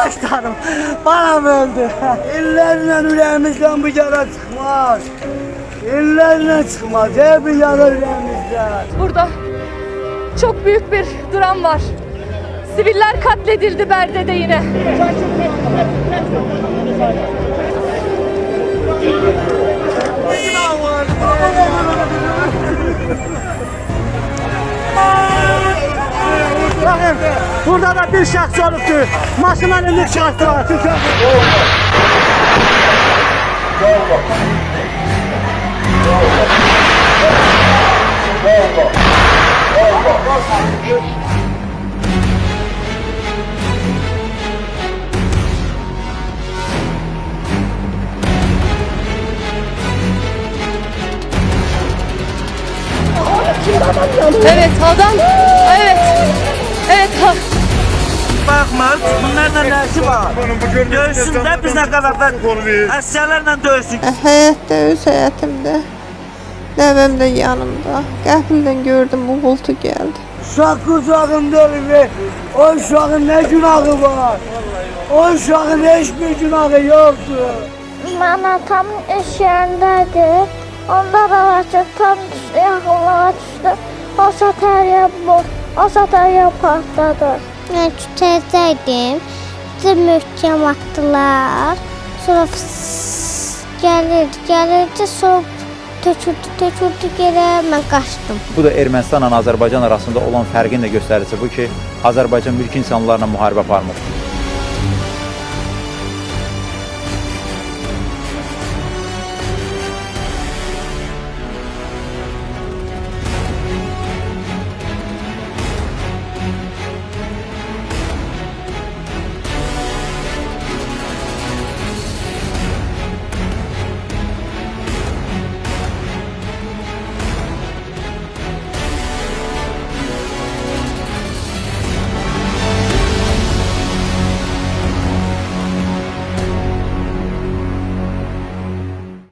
Başlarım. Bana mı öldü? İllerle üremizden bu yara çıkmaz. İllerle çıkmaz. Hep bir yara üremizden. Burada çok büyük bir dram var. Siviller katledildi Berde'de yine. Bakın burada da bir şahs olubdu. Maşının önünde şahsı var. Evet adam. Evet. Evet. Bakmaz. Bunlarla nəsi var? Dövsün də bizə qədər də əsgərlərlə dövsün. Həyətdə, öz həyətimdə, nəvəm də yanımda. Qəfildən gördüm, uğultu gəldi. Uşaq qucağında ölür. O uşağın nə günahı var? O uşağın heç bir günahı yoxdur. Mən atam iş yerindədir. Onda aracı tam yaxınlığa düşdü. O satarya partladı. Mən kütəzdəydim. Bizi möhkəm atdılar. Sonra gəlirdi, sonra töküldü yerə, mən qaçdım. Bu da Ermənistanla Azərbaycan arasında olan fərqin də göstəricisi bu ki, Azərbaycan mülki insanlarla müharibə aparmır.